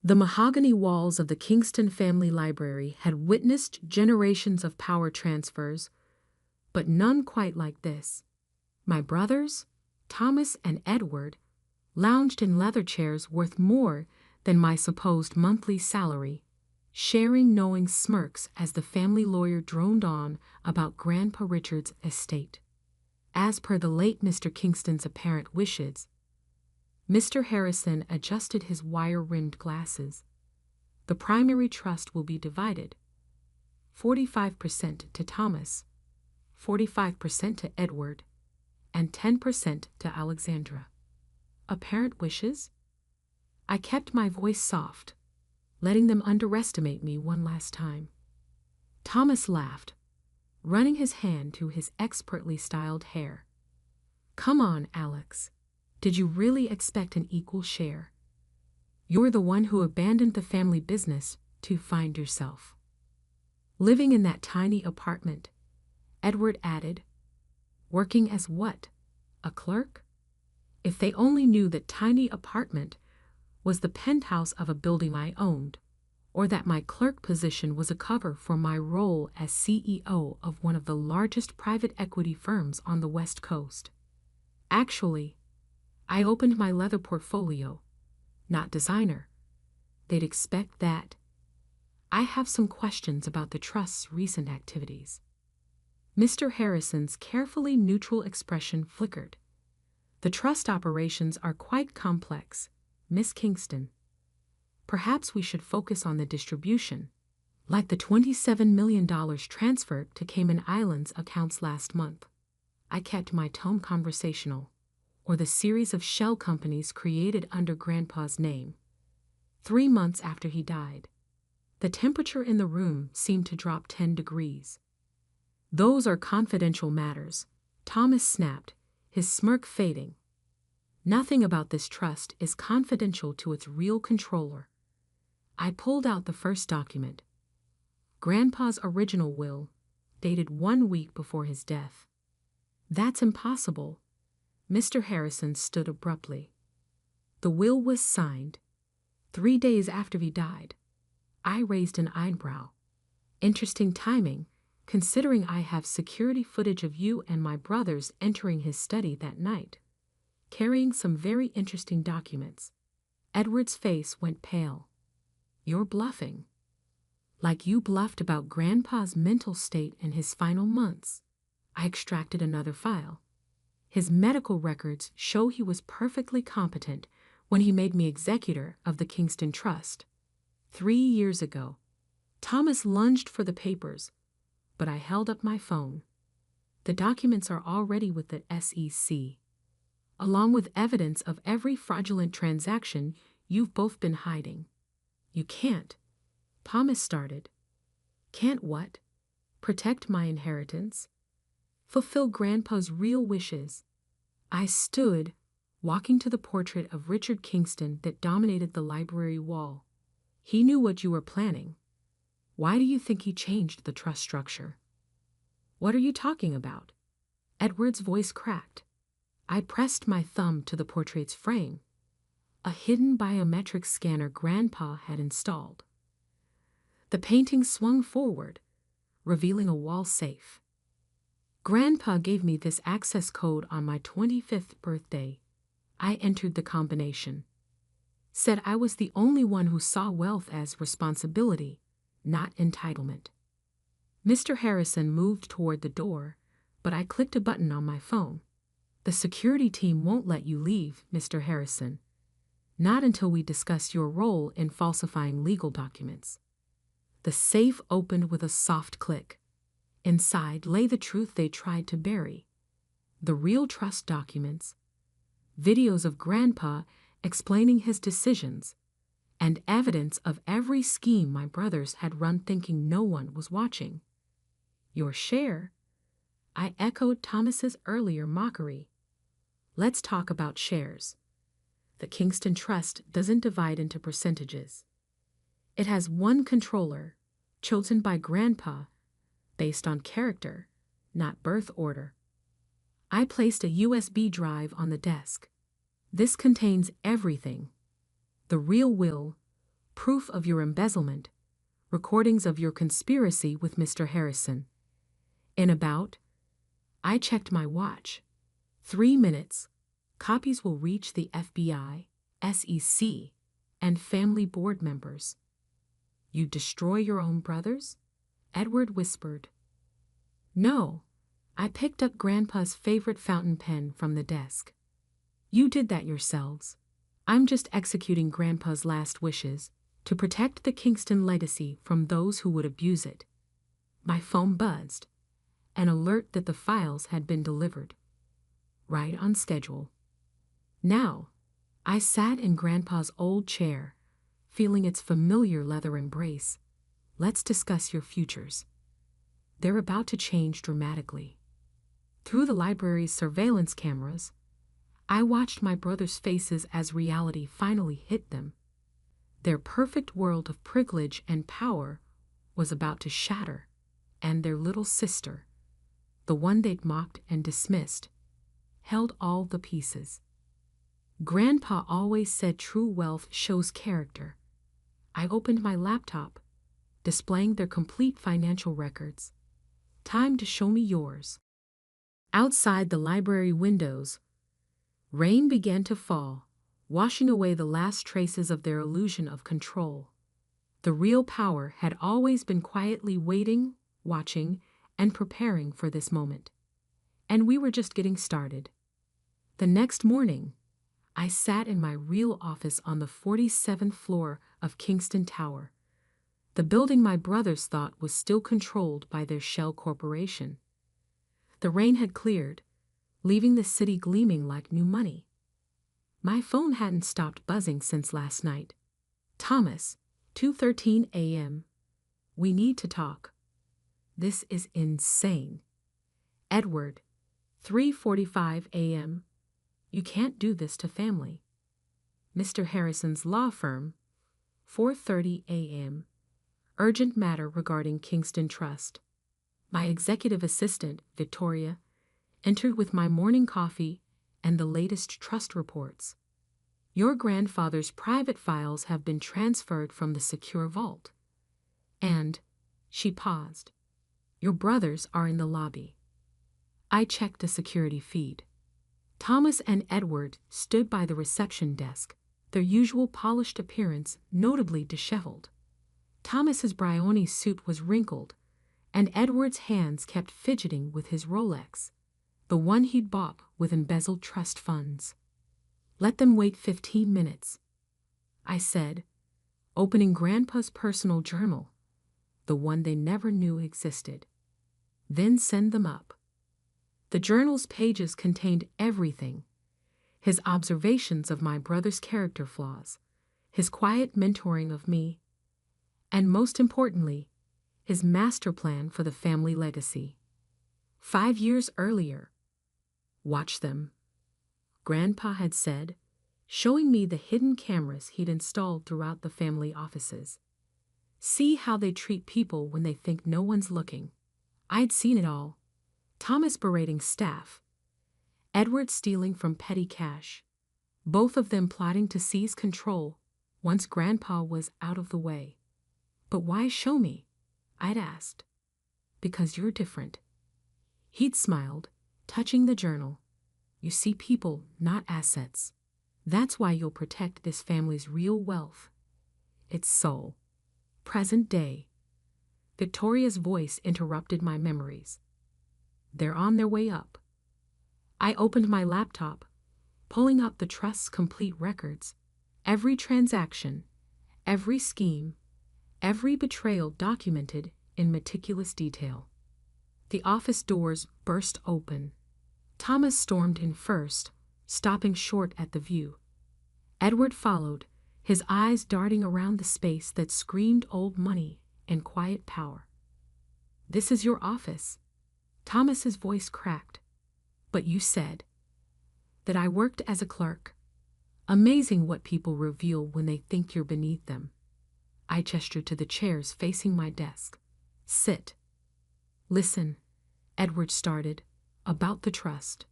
The mahogany walls of the Kingston family library had witnessed generations of power transfers, but none quite like this. My brothers, Thomas and Edward, lounged in leather chairs worth more than my supposed monthly salary, sharing knowing smirks as the family lawyer droned on about Grandpa Richard's estate. As per the late Mr. Kingston's apparent wishes, Mr. Harrison adjusted his wire-rimmed glasses. The primary trust will be divided, 45% to Thomas, 45% to Edward, and 10% to Alexandra. Apparent wishes? I kept my voice soft, letting them underestimate me one last time. Thomas laughed, running his hand through his expertly styled hair. Come on, Alex. Did you really expect an equal share? You're the one who abandoned the family business to find yourself. Living in that tiny apartment, Edward added. Working as what? A clerk? If they only knew that tiny apartment was the penthouse of a building I owned, or that my clerk position was a cover for my role as CEO of one of the largest private equity firms on the West Coast. Actually, I opened my leather portfolio, not designer. They'd expect that. I have some questions about the trust's recent activities. Mr. Harrison's carefully neutral expression flickered. The trust operations are quite complex, Miss Kingston. Perhaps we should focus on the distribution, like the $27 million transferred to Cayman Islands accounts last month. I kept my tone conversational, or the series of shell companies created under Grandpa's name. 3 months after he died, the temperature in the room seemed to drop 10 degrees. Those are confidential matters, Thomas snapped, his smirk fading. Nothing about this trust is confidential to its real controller. I pulled out the first document. Grandpa's original will, dated 1 week before his death. That's impossible. Mr. Harrison stood abruptly. The will was signed 3 days after he died. I raised an eyebrow. Interesting timing, considering I have security footage of you and my brothers entering his study that night, carrying some very interesting documents. Edward's face went pale. You're bluffing. Like you bluffed about Grandpa's mental state in his final months. I extracted another file. His medical records show he was perfectly competent when he made me executor of the Kingston Trust. 3 years ago. Thomas lunged for the papers, but I held up my phone. The documents are already with the SEC, along with evidence of every fraudulent transaction you've both been hiding. You can't. Thomas started. Can't what? Protect my inheritance? Fulfill Grandpa's real wishes? I stood, walking to the portrait of Richard Kingston that dominated the library wall. He knew what you were planning. Why do you think he changed the trust structure? What are you talking about? Edward's voice cracked. I pressed my thumb to the portrait's frame, a hidden biometric scanner Grandpa had installed. The painting swung forward, revealing a wall safe. Grandpa gave me this access code on my 25th birthday. I entered the combination. Said I was the only one who saw wealth as responsibility, not entitlement. Mr. Harrison moved toward the door, but I clicked a button on my phone. The security team won't let you leave, Mr. Harrison. Not until we discuss your role in falsifying legal documents. The safe opened with a soft click. Inside lay the truth they tried to bury. The real trust documents, videos of Grandpa explaining his decisions, and evidence of every scheme my brothers had run thinking no one was watching. Your share? I echoed Thomas's earlier mockery. Let's talk about shares. The Kingston Trust doesn't divide into percentages. It has one controller, chosen by Grandpa, based on character, not birth order. I placed a USB drive on the desk. This contains everything. The real will, proof of your embezzlement, recordings of your conspiracy with Mr. Harrison. I checked my watch. 3 minutes. Copies will reach the FBI, SEC, and family board members. You destroy your own brothers? Edward whispered. No, I picked up Grandpa's favorite fountain pen from the desk. You did that yourselves. I'm just executing Grandpa's last wishes to protect the Kingston legacy from those who would abuse it. My phone buzzed, an alert that the files had been delivered. Right on schedule. Now, I sat in Grandpa's old chair, feeling its familiar leather embrace. Let's discuss your futures. They're about to change dramatically. Through the library's surveillance cameras, I watched my brothers' faces as reality finally hit them. Their perfect world of privilege and power was about to shatter, and their little sister, the one they'd mocked and dismissed, held all the pieces. Grandpa always said true wealth shows character. I opened my laptop, displaying their complete financial records. Time to show me yours. Outside the library windows, rain began to fall, washing away the last traces of their illusion of control. The real power had always been quietly waiting, watching, and preparing for this moment. And we were just getting started. The next morning, I sat in my real office on the 47th floor of Kingston Tower, the building my brothers thought was still controlled by their shell corporation. The rain had cleared, leaving the city gleaming like new money. My phone hadn't stopped buzzing since last night. Thomas, 2:13 a.m. We need to talk. This is insane. Edward, 3:45 a.m. You can't do this to family. Mr. Harrison's law firm, 4:30 a.m. Urgent matter regarding Kingston Trust. My executive assistant, Victoria, entered with my morning coffee and the latest trust reports. Your grandfather's private files have been transferred from the secure vault. And, she paused, your brothers are in the lobby. I checked the security feed. Thomas and Edward stood by the reception desk, their usual polished appearance notably disheveled. Thomas's Brioni suit was wrinkled, and Edward's hands kept fidgeting with his Rolex, the one he'd bought with embezzled trust funds. Let them wait 15 minutes, I said, opening Grandpa's personal journal, the one they never knew existed. Then send them up. The journal's pages contained everything: his observations of my brother's character flaws, his quiet mentoring of me, and most importantly, his master plan for the family legacy. 5 years earlier. Watch them, Grandpa had said, showing me the hidden cameras he'd installed throughout the family offices. See how they treat people when they think no one's looking. I'd seen it all. Thomas berating staff, Edward stealing from petty cash, both of them plotting to seize control once Grandpa was out of the way. But why show me? I'd asked. Because you're different. He'd smiled, touching the journal. You see people, not assets. That's why you'll protect this family's real wealth. Its soul. Present day. Victoria's voice interrupted my memories. They're on their way up. I opened my laptop, pulling up the trust's complete records. Every transaction, every scheme, every betrayal documented in meticulous detail. The office doors burst open. Thomas stormed in first, stopping short at the view. Edward followed, his eyes darting around the space that screamed old money and quiet power. This is your office. Thomas's voice cracked. But you said that I worked as a clerk. Amazing what people reveal when they think you're beneath them. I gestured to the chairs facing my desk. Sit. Listen, Edward started, about the trust.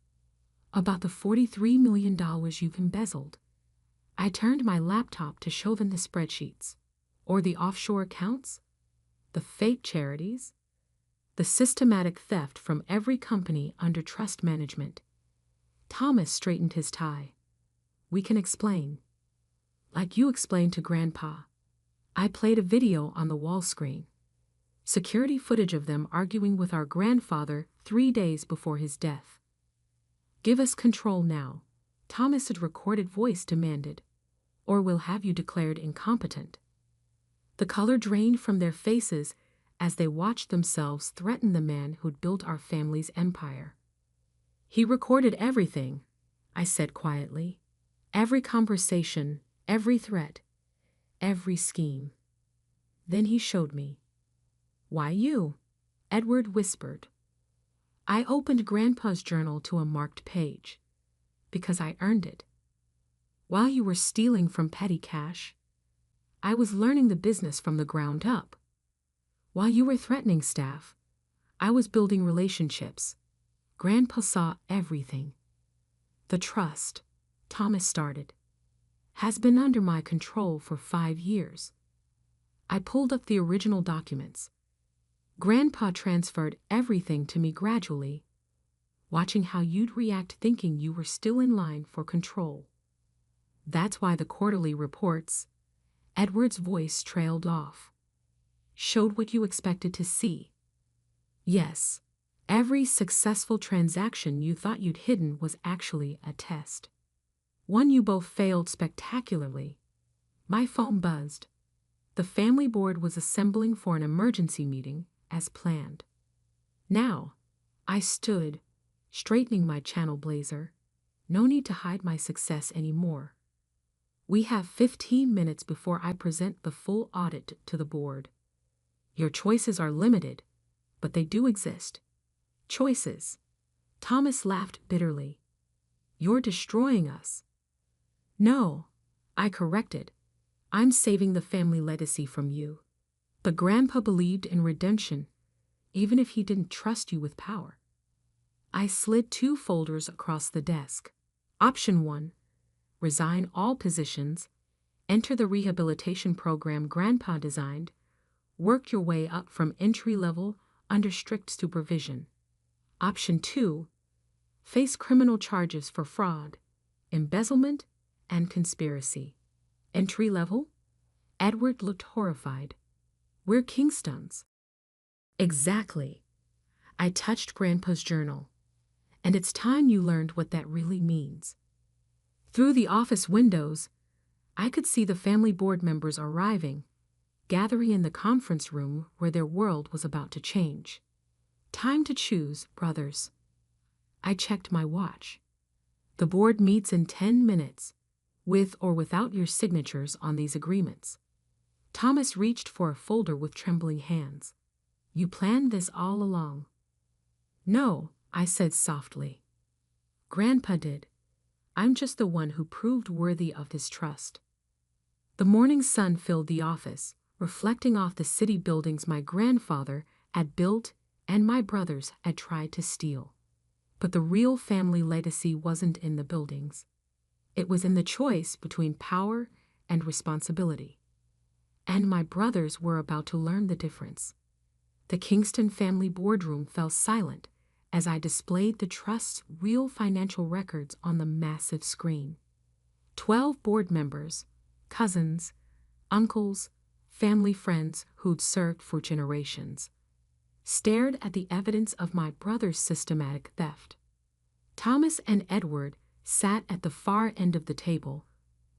About the $43 million you've embezzled. I turned my laptop to show them the spreadsheets. Or the offshore accounts? The fake charities? The systematic theft from every company under trust management? Thomas straightened his tie. We can explain. Like you explained to Grandpa. I played a video on the wall screen. Security footage of them arguing with our grandfather 3 days before his death. Give us control now, Thomas's recorded voice demanded, or we'll have you declared incompetent. The color drained from their faces as they watched themselves threaten the man who'd built our family's empire. He recorded everything, I said quietly. Every conversation, every threat, every scheme. Then he showed me. Why you? Edward whispered. I opened Grandpa's journal to a marked page. Because I earned it. While you were stealing from petty cash, I was learning the business from the ground up. While you were threatening staff, I was building relationships. Grandpa saw everything. The trust, Thomas started, has been under my control for 5 years. I pulled up the original documents. Grandpa transferred everything to me gradually, watching how you'd react thinking you were still in line for control. That's why the quarterly reports, Edward's voice trailed off, showed what you expected to see. Yes, every successful transaction you thought you'd hidden was actually a test. One you both failed spectacularly. My phone buzzed. The family board was assembling for an emergency meeting, as planned. Now, I stood, straightening my channel blazer. No need to hide my success anymore. We have 15 minutes before I present the full audit to the board. Your choices are limited, but they do exist. Choices. Thomas laughed bitterly. You're destroying us. No, I corrected. I'm saving the family legacy from you. But Grandpa believed in redemption, even if he didn't trust you with power. I slid 2 folders across the desk. Option 1, resign all positions, enter the rehabilitation program Grandpa designed, work your way up from entry level under strict supervision. Option 2, face criminal charges for fraud, embezzlement, and conspiracy. Entry level? Edward looked horrified. We're Kingstons. Exactly. I touched Grandpa's journal. And it's time you learned what that really means. Through the office windows, I could see the family board members arriving, gathering in the conference room where their world was about to change. Time to choose, brothers. I checked my watch. The board meets in 10 minutes, with or without your signatures on these agreements. Thomas reached for a folder with trembling hands. You planned this all along. No, I said softly. Grandpa did. I'm just the one who proved worthy of his trust. The morning sun filled the office, reflecting off the city buildings my grandfather had built and my brothers had tried to steal. But the real family legacy wasn't in the buildings. It was in the choice between power and responsibility. And my brothers were about to learn the difference. The Kingston family boardroom fell silent as I displayed the trust's real financial records on the massive screen. 12 board members, cousins, uncles, family friends who'd served for generations, stared at the evidence of my brother's systematic theft. Thomas and Edward sat at the far end of the table,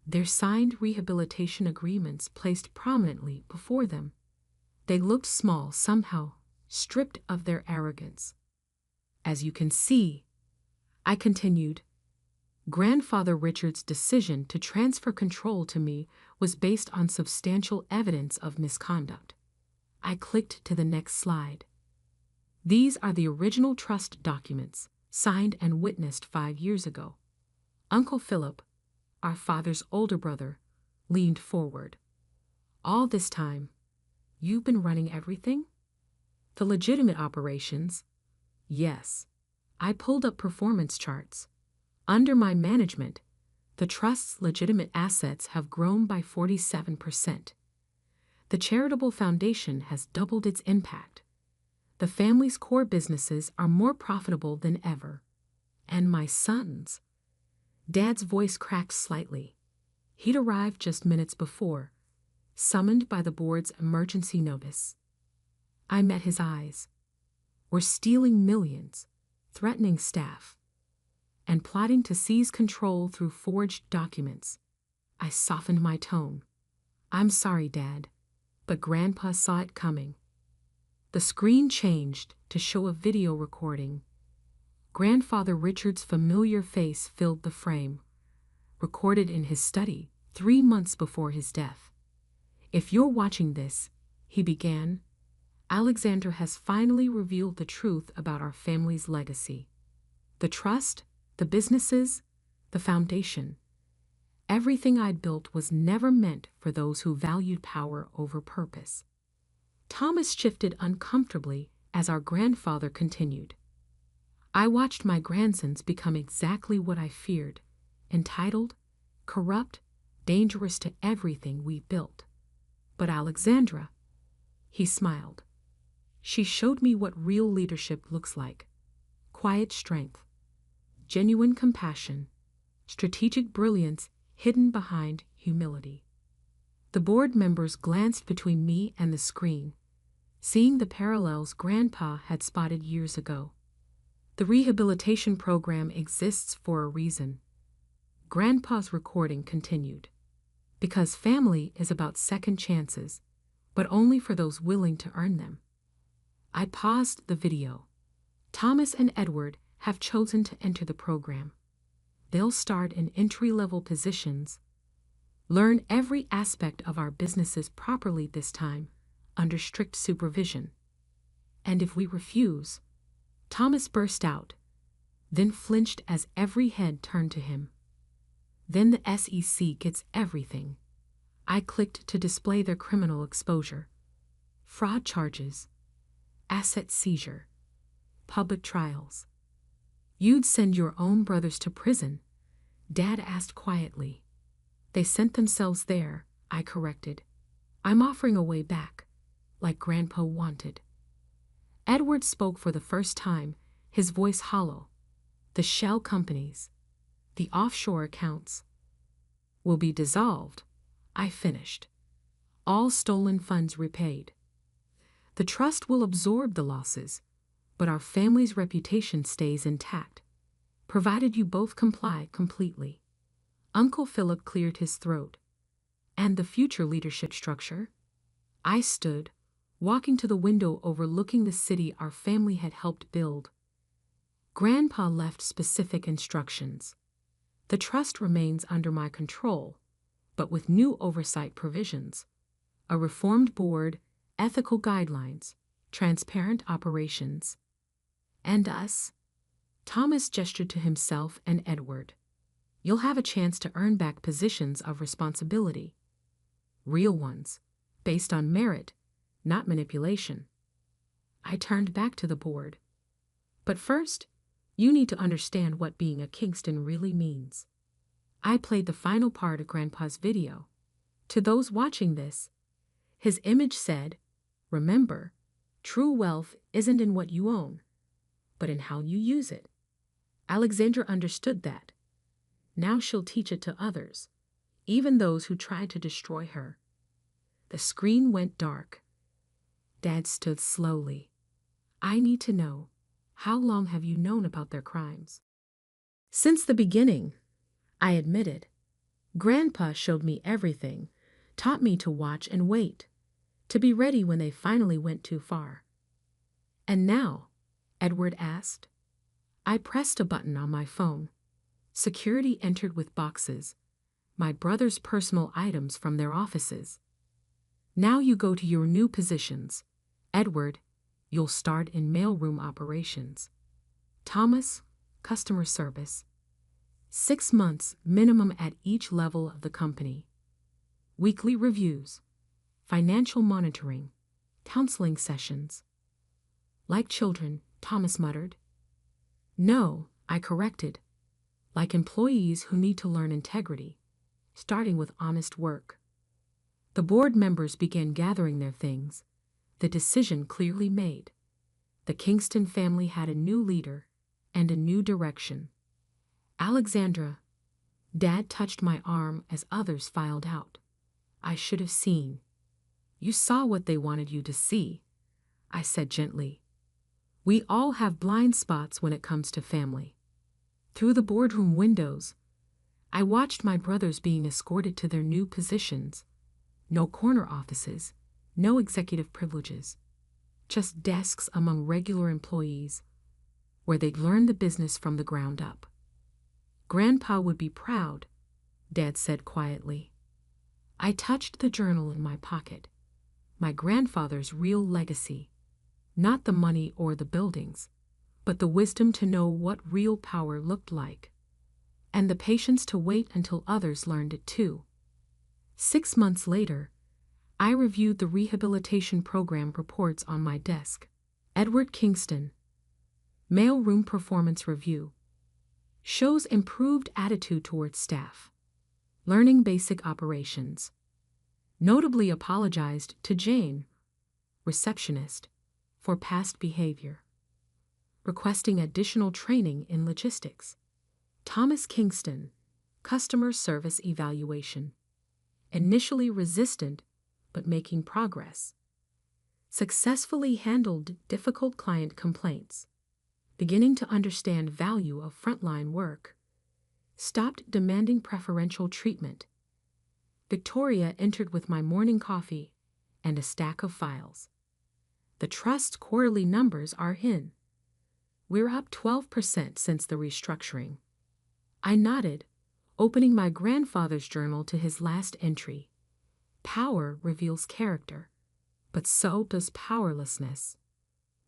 their signed rehabilitation agreements placed prominently before them. They looked small somehow, stripped of their arrogance. As you can see, I continued, Grandfather Richard's decision to transfer control to me was based on substantial evidence of misconduct. I clicked to the next slide. These are the original trust documents, signed and witnessed 5 years ago. Uncle Philip, our father's older brother, leaned forward. All this time, you've been running everything? The legitimate operations? Yes. I pulled up performance charts. Under my management, the trust's legitimate assets have grown by 47%. The charitable foundation has doubled its impact. The family's core businesses are more profitable than ever. And my sons. Dad's voice cracked slightly. He'd arrived just minutes before, summoned by the board's emergency notice. I met his eyes. We're stealing millions, threatening staff, and plotting to seize control through forged documents. I softened my tone. I'm sorry, Dad, but Grandpa saw it coming. The screen changed to show a video recording. Grandfather Richard's familiar face filled the frame, recorded in his study 3 months before his death. If you're watching this, he began, Alexandra has finally revealed the truth about our family's legacy. The trust, the businesses, the foundation. Everything I'd built was never meant for those who valued power over purpose. Thomas shifted uncomfortably as our grandfather continued. I watched my grandsons become exactly what I feared, entitled, corrupt, dangerous to everything we built. But Alexandra, he smiled. She showed me what real leadership looks like. Quiet strength, genuine compassion, strategic brilliance hidden behind humility. The board members glanced between me and the screen, seeing the parallels Grandpa had spotted years ago. The rehabilitation program exists for a reason. Grandpa's recording continued. Because family is about second chances, but only for those willing to earn them. I paused the video. Thomas and Edward have chosen to enter the program. They'll start in entry-level positions, learn every aspect of our businesses properly this time, under strict supervision. And if we refuse, Thomas burst out, then flinched as every head turned to him. Then the SEC gets everything. I clicked to display their criminal exposure. Fraud charges, asset seizure, public trials. You'd send your own brothers to prison, Dad asked quietly. They sent themselves there, I corrected. I'm offering a way back, like Grandpa wanted. Edward spoke for the first time, his voice hollow. The shell companies, the offshore accounts, will be dissolved, I finished. All stolen funds repaid. The trust will absorb the losses, but our family's reputation stays intact, provided you both comply completely. Uncle Philip cleared his throat. And the future leadership structure? I stood, walking to the window overlooking the city our family had helped build. Grandpa left specific instructions. The trust remains under my control, but with new oversight provisions. A reformed board, ethical guidelines, transparent operations. And us? Thomas gestured to himself and Edward. You'll have a chance to earn back positions of responsibility. Real ones, based on merit, not manipulation. I turned back to the board. But first, you need to understand what being a Kingston really means. I played the final part of Grandpa's video. To those watching this, his image said, remember, true wealth isn't in what you own, but in how you use it. Alexandra understood that. Now she'll teach it to others, even those who tried to destroy her. The screen went dark. Dad stood slowly. I need to know, how long have you known about their crimes? Since the beginning, I admitted. Grandpa showed me everything, taught me to watch and wait, to be ready when they finally went too far. And now? Edward asked. I pressed a button on my phone. Security entered with boxes, my brother's personal items from their offices. Now you go to your new positions. Edward, you'll start in mailroom operations. Thomas, customer service. 6 months minimum at each level of the company. Weekly reviews, financial monitoring, counseling sessions. Like children, Thomas muttered. No, I corrected. Like employees who need to learn integrity, starting with honest work. The board members began gathering their things, the decision clearly made. The Kingston family had a new leader and a new direction. Alexandra, Dad touched my arm as others filed out. I should have seen. You saw what they wanted you to see, I said gently. We all have blind spots when it comes to family. Through the boardroom windows, I watched my brothers being escorted to their new positions. No corner offices, no executive privileges, just desks among regular employees, where they'd learn the business from the ground up. Grandpa would be proud, Dad said quietly. I touched the journal in my pocket. My grandfather's real legacy. Not the money or the buildings, but the wisdom to know what real power looked like. And the patience to wait until others learned it too. 6 months later, I reviewed the rehabilitation program reports on my desk. Edward Kingston. Mailroom performance review. Shows improved attitude towards staff. Learning basic operations. Notably apologized to Jane, receptionist, for past behavior. Requesting additional training in logistics. Thomas Kingston. Customer service evaluation. Initially resistant, but making progress. Successfully handled difficult client complaints. Beginning to understand value of frontline work. Stopped demanding preferential treatment. Victoria entered with my morning coffee and a stack of files. The Trust's quarterly numbers are in. We're up 12% since the restructuring. I nodded, opening my grandfather's journal to his last entry. Power reveals character, but so does powerlessness.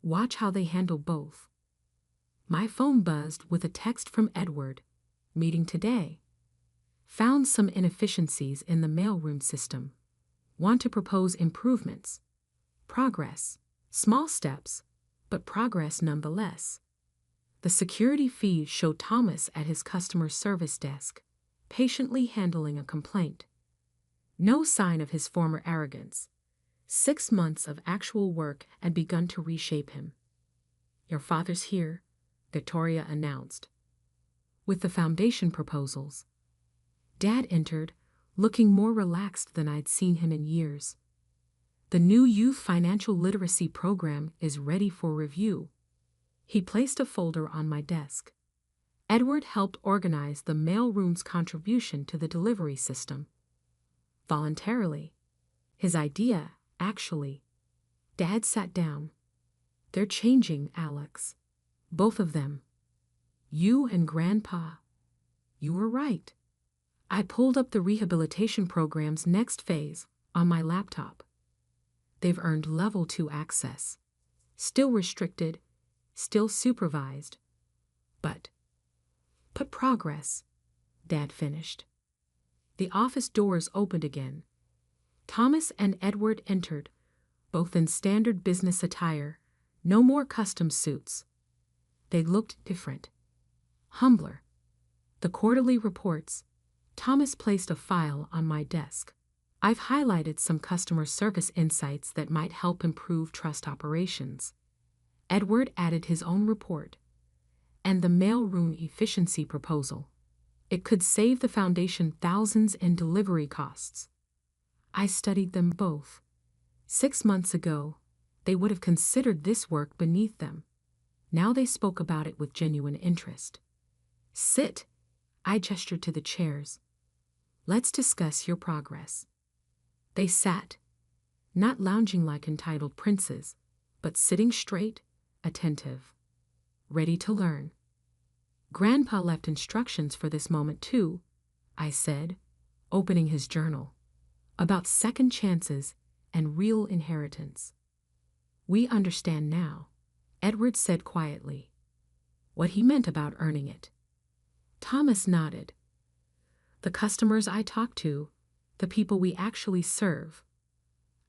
Watch how they handle both. My phone buzzed with a text from Edward. Meeting today. Found some inefficiencies in the mailroom system. Want to propose improvements. Progress. Small steps, but progress nonetheless. The security feed showed Thomas at his customer service desk, patiently handling a complaint. No sign of his former arrogance. 6 months of actual work had begun to reshape him. Your father's here, Victoria announced. With the foundation proposals. Dad entered, looking more relaxed than I'd seen him in years. The new youth financial literacy program is ready for review. He placed a folder on my desk. Edward helped organize the mailroom's contribution to the delivery system. Voluntarily. His idea, actually. Dad sat down. They're changing, Alex. Both of them. You and Grandpa. You were right. I pulled up the rehabilitation program's next phase on my laptop. They've earned level 2 access. Still restricted, still supervised. But progress, Dad finished. The office doors opened again. Thomas and Edward entered, both in standard business attire, no more custom suits. They looked different. Humbler. The quarterly reports. Thomas placed a file on my desk. I've highlighted some customer service insights that might help improve trust operations. Edward added his own report. And the mailroom efficiency proposal. It could save the foundation thousands in delivery costs. I studied them both. 6 months ago, they would have considered this work beneath them. Now they spoke about it with genuine interest. Sit, I gestured to the chairs. Let's discuss your progress. They sat, not lounging like entitled princes, but sitting straight, attentive, ready to learn. Grandpa left instructions for this moment too, I said, opening his journal, about second chances and real inheritance. We understand now, Edward said quietly, what he meant about earning it. Thomas nodded. The customers I talk to, the people we actually serve,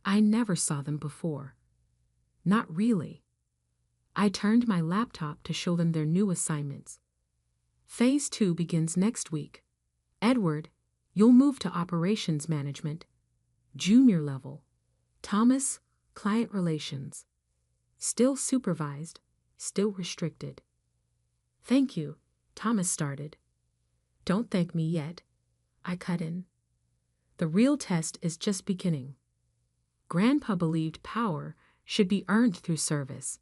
I never saw them before. Not really. I turned my laptop to show them their new assignments. Phase 2 begins next week. Edward, you'll move to operations management. Junior level. Thomas, client relations. Still supervised, still restricted. Thank you, Thomas started. Don't thank me yet, I cut in. The real test is just beginning. Grandpa believed power should be earned through service.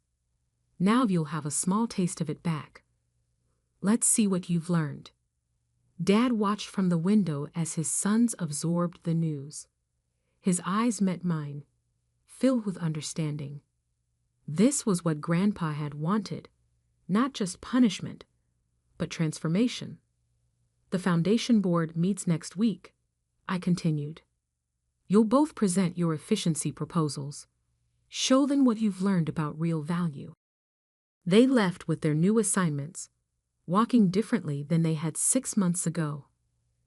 Now you'll have a small taste of it back. Let's see what you've learned. Dad watched from the window as his sons absorbed the news. His eyes met mine, filled with understanding. This was what Grandpa had wanted, not just punishment, but transformation. The foundation board meets next week, I continued. You'll both present your efficiency proposals. Show them what you've learned about real value. They left with their new assignments, walking differently than they had 6 months ago.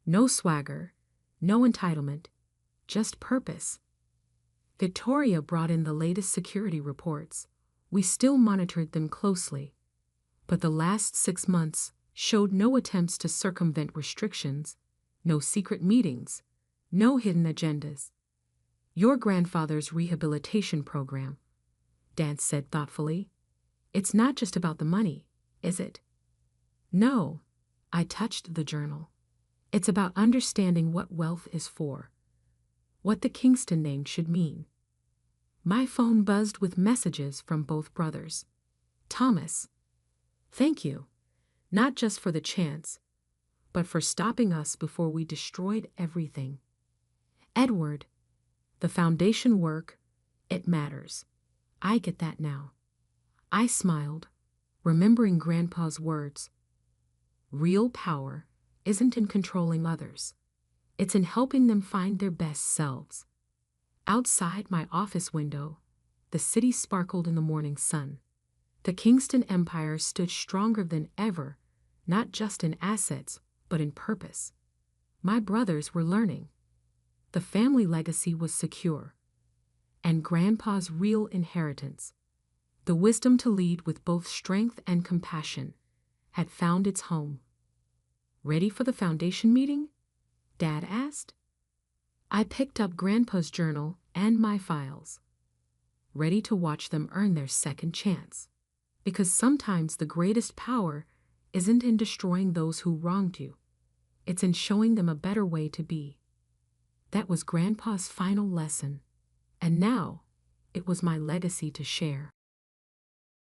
No swagger, no entitlement, just purpose. Victoria brought in the latest security reports. We still monitored them closely, but the last 6 months showed no attempts to circumvent restrictions, no secret meetings, no hidden agendas. Your grandfather's rehabilitation program, Dad said thoughtfully. It's not just about the money, is it? No, I touched the journal. It's about understanding what wealth is for, what the Kingston name should mean. My phone buzzed with messages from both brothers. Thomas, thank you, not just for the chance, but for stopping us before we destroyed everything. Edward, the foundation work, it matters. I get that now. I smiled, remembering Grandpa's words. Real power isn't in controlling others. It's in helping them find their best selves. Outside my office window, the city sparkled in the morning sun. The Kingston Empire stood stronger than ever, not just in assets, but in purpose. My brothers were learning. The family legacy was secure. And Grandpa's real inheritance, the wisdom to lead with both strength and compassion, had found its home. Ready for the foundation meeting? Dad asked. I picked up Grandpa's journal and my files, ready to watch them earn their second chance. Because sometimes the greatest power isn't in destroying those who wronged you. It's in showing them a better way to be. That was Grandpa's final lesson, and now it was my legacy to share.